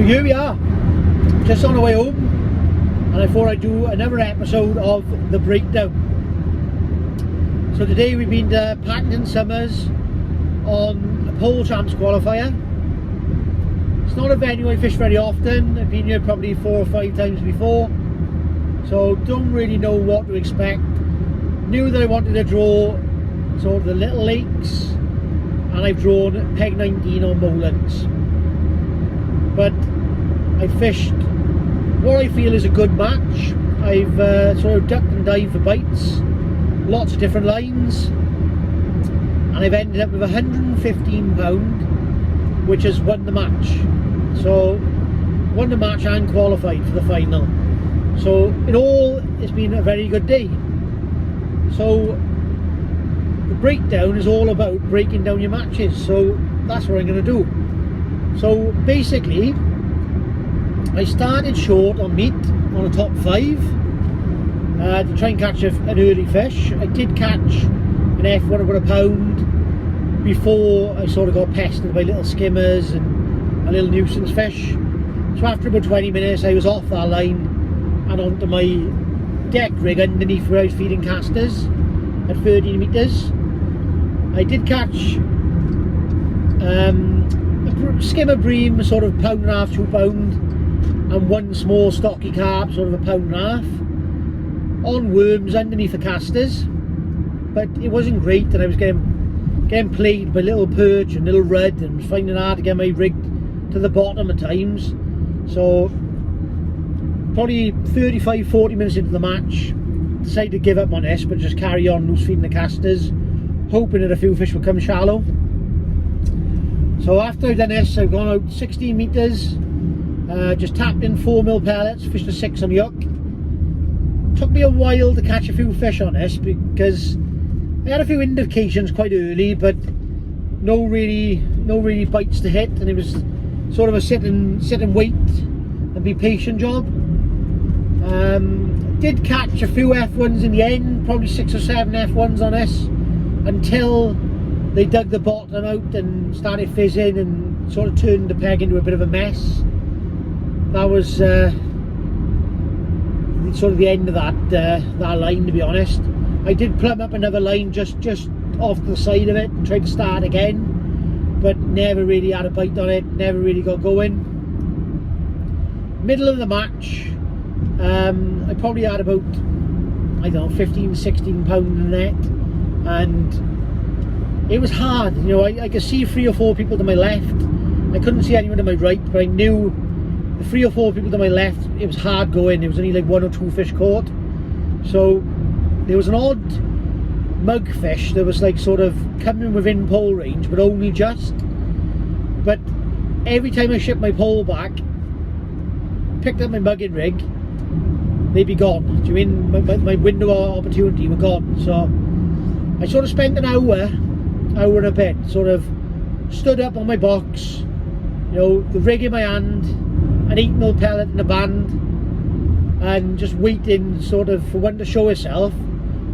here we are, just on the way home, and I thought I'd do another episode of The Breakdown. So today we've been to Packington Sommers on a pole champs qualifier. It's not a venue I fish very often. I've been here probably 4 or 5 times before, so don't really know what to expect. Knew that I wanted to draw sort of the little lakes, and I've drawn peg 19 on Moulins. But I fished what I feel is a good match. I've sort of ducked and dived for bites, lots of different lines, and I've ended up with £115, which has won the match. So won the match and qualified for the final. So in all, it's been a very good day. So the breakdown is all about breaking down your matches, so that's what I'm going to do. So basically, I started short on meat on a top 5 to try and catch an early fish. I did catch an F1 about £1 before I sort of got pestered by little skimmers and a little nuisance fish. So after about 20 minutes I was off that line and onto my deck rig underneath where I was feeding casters at 13 metres. I did catch a skimmer bream, sort of £1.5, £2, and one small stocky carp, sort of £1.5, on worms underneath the casters. But it wasn't great, and I was getting played by little perch and little rudd, and was finding it hard to get my rig to the bottom at times. So probably 35-40 minutes into the match, decided to give up on this, but just carry on loose feeding the casters, hoping that a few fish would come shallow. So after I've done this, I've gone out 16 metres, just tapped in 4mm pellets, fished a 6 on the hook. Took me a while to catch a few fish on this because I had a few indications quite early, but no really bites to hit, and it was sort of a sit and wait and be patient job. Did catch a few F1s in the end, probably 6 or 7 F1s on this, until they dug the bottom out and started fizzing and sort of turned the peg into a bit of a mess. That was sort of the end of that line, to be honest. I did plumb up another line just off to the side of it and tried to start again, but never really had a bite on it, never really got going. Middle of the match, I probably had about, I don't know, 15-16 pound in the net, and it was hard. You know, I could see 3 or 4 people to my left. I couldn't see anyone to my right, but I knew the 3 or 4 people to my left, it was hard going. It was only like 1 or 2 fish caught. So there was an odd mug fish that was like sort of coming within pole range, but only just. But every time I shipped my pole back, picked up my mugging rig, they'd be gone. Do you mean my window of opportunity were gone? So I sort of spent an hour and a bit, sort of stood up on my box, you know, the rig in my hand, an 8mm pellet in a band, and just waiting sort of for one to show itself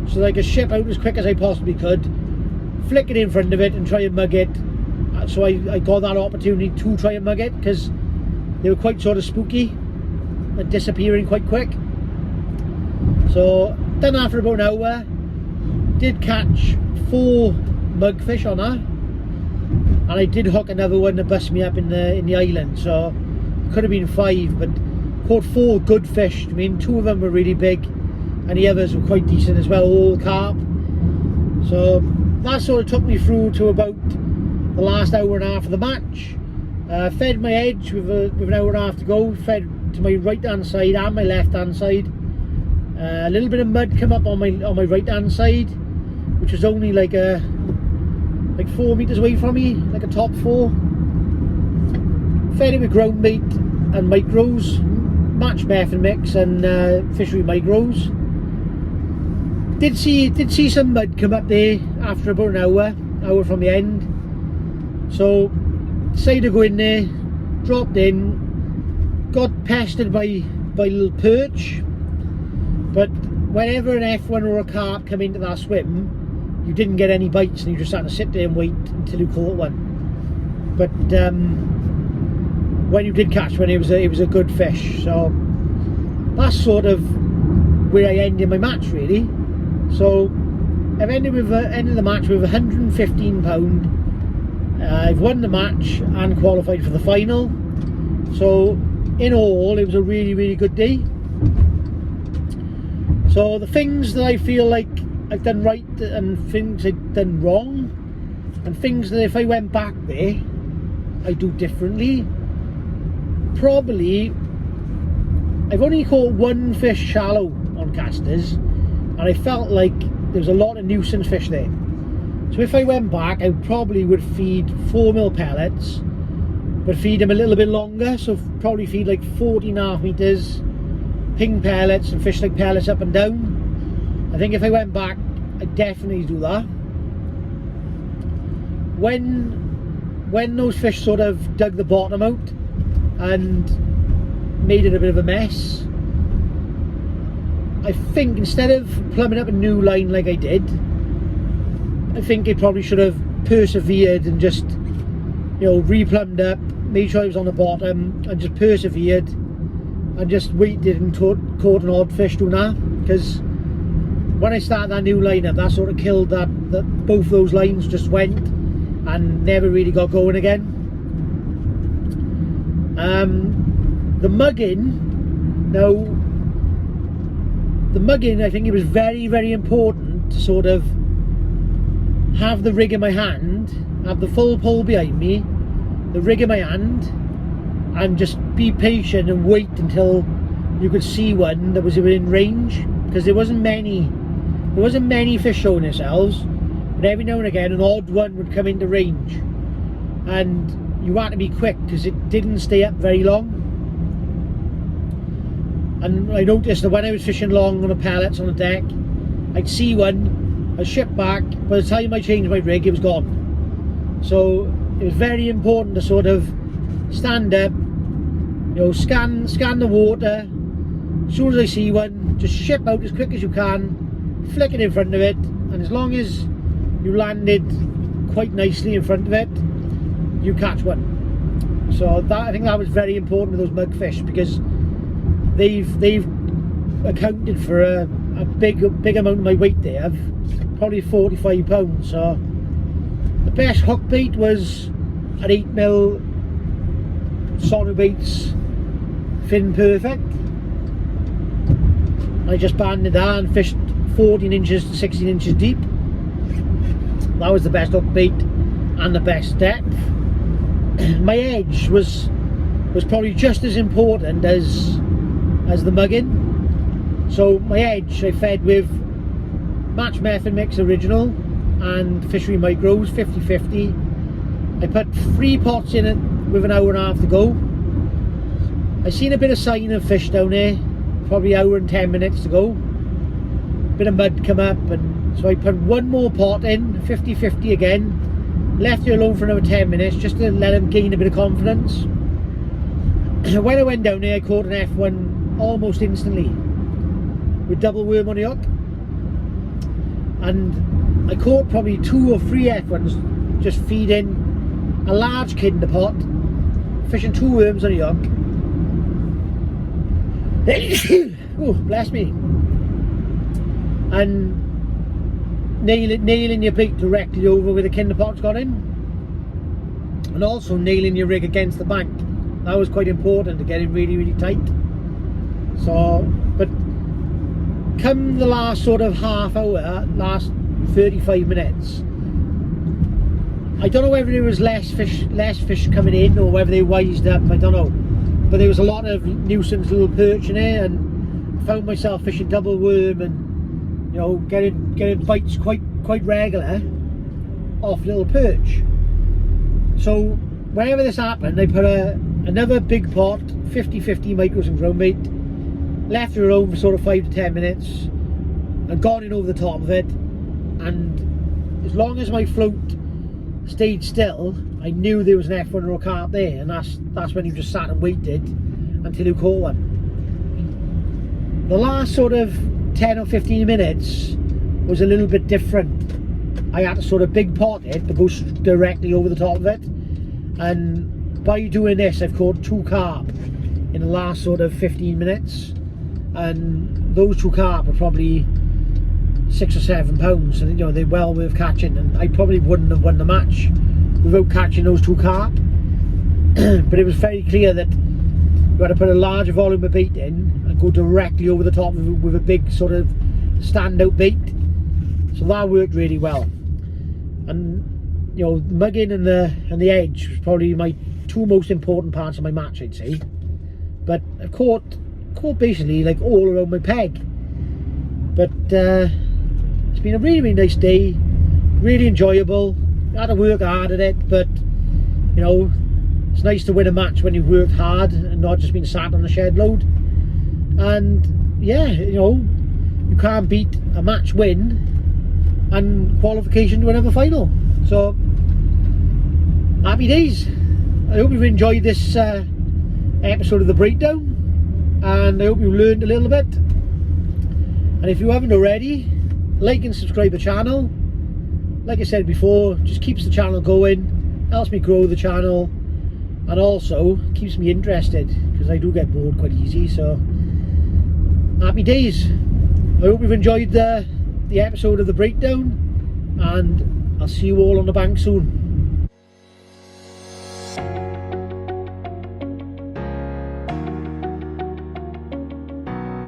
so that I could ship out as quick as I possibly could, flick it in front of it and try and mug it. So I got that opportunity to try and mug it because they were quite sort of spooky and disappearing quite quick. So done that for about an hour. Did catch 4 mugfish on that, and I did hook another one that bust me up in the island, so it could have been 5, but caught 4 good fish. I mean, 2 of them were really big and the others were quite decent as well, all carp. So that sort of took me through to about the last hour and a half of the match. Fed my edge with an hour and a half to go, fed to my right hand side and my left hand side. A little bit of mud come up on my right hand side, which was only like 4 meters away from me, like a top 4. Fed it with ground bait and micros, match method mix and fishery micros. Did see some mud come up there after about an hour from the end. So decided to go in there, dropped in, got pestered by little perch. But whenever an F1 or a carp come into that swim, you didn't get any bites and you just had to sit there and wait until you caught one. But when you did catch one, it was a good fish. So that's sort of where I ended my match, really. So I've ended the match with £115. I've won the match and qualified for the final. So in all, it was a really good day. So the things that I feel like I've done right and things I've done wrong, and things that if I went back there I'd do differently. Probably I've only caught one fish shallow on casters, and I felt like there was a lot of nuisance fish there. So if I went back, I probably would feed 4mm pellets, but feed them a little bit longer, so probably feed like 14.5 meters, ping pellets and fish like pellets up and down. I think if I went back, I'd definitely do that. When those fish sort of dug the bottom out and made it a bit of a mess, I think instead of plumbing up a new line like I did, I think it probably should have persevered and just, you know, replumbed up, made sure it was on the bottom, and just persevered and just waited and caught an odd fish doing that. Because when I started that new lineup, that sort of killed that both those lines just went and never really got going again. The mugging, I think it was very important to sort of have the rig in my hand, have the full pole behind me, the rig in my hand, and just be patient and wait until you could see one that was within range, because there wasn't many fish showing themselves, but every now and again an odd one would come into range, and you had to be quick because it didn't stay up very long. And I noticed that when I was fishing long on the pellets on the deck, I'd see one, I'd ship back, by the time I changed my rig it was gone. So it was very important to sort of stand up, you know, scan the water. As soon as I see one, just ship out as quick as you can, flick it in front of it, and as long as you landed quite nicely in front of it, you catch one. So I think that was very important with those mugfish, because they've accounted for a big amount of my weight there, of probably 45 pounds. So the best hook bait was an 8mm Sonobaits Fin Perfect. I just banded that and fished 14 inches to 16 inches deep. That was the best hook bait and the best depth. My edge was probably just as important as the mugging. So my edge I fed with Match Method Mix Original and Fishery Micros 50/50. I put 3 pots in it with an hour and a half to go. I seen a bit of sign of fish down there, probably hour and 10 minutes to go. Bit of mud come up, and so I put 1 more pot in, 50/50 again, left it alone for another 10 minutes just to let him gain a bit of confidence. When I went down there, I caught an F1 almost instantly with double worm on the hook, and I caught probably 2 or 3 F1s just feeding a large kinder pot, fishing 2 worms on the hook. Oh, bless me. And nailing your bait directly over where the kinder pot's got in, and also nailing your rig against the bank. That was quite important to get it really tight. So, but come the last sort of half hour, last 35 minutes, I don't know whether there was less fish coming in or whether they wised up, I don't know. But there was a lot of nuisance little perch in there, and I found myself fishing double worm and, you know, getting bites quite regular off little perch. So whenever this happened, I put another big pot, 50/50 micros and ground bait, left it alone for sort of 5 to 10 minutes, and gone in over the top of it. And as long as my float stayed still, I knew there was an F1 or a carp there, and that's when you just sat and waited until you caught one. The last sort of 10 or 15 minutes was a little bit different. I had to sort of big pot it to go directly over the top of it, and by doing this I've caught 2 carp in the last sort of 15 minutes, and those 2 carp are probably 6 or 7 pounds, and you know, they're well worth catching, and I probably wouldn't have won the match without catching those 2 carp. But it was very clear that you had to put a larger volume of bait in and go directly over the top of it with a big sort of standout bait, so that worked really well. And you know, mugging and the edge was probably my 2 most important parts of my match, I'd say. But I've caught basically like all around my peg. But it's been a really, really nice day, really enjoyable. I had to work hard at it, but you know, it's nice to win a match when you've worked hard and not just been sat on a shed load. And yeah, you know, you can't beat a match win and qualification to another final. So happy days. I hope you've enjoyed this episode of The Breakdown, and I hope you learned a little bit. And if you haven't already, like and subscribe the channel. Like I said before, just keeps the channel going, helps me grow the channel, and also keeps me interested, because I do get bored quite easy. So happy days. I hope you've enjoyed the episode of The Breakdown, and I'll see you all on the bank soon.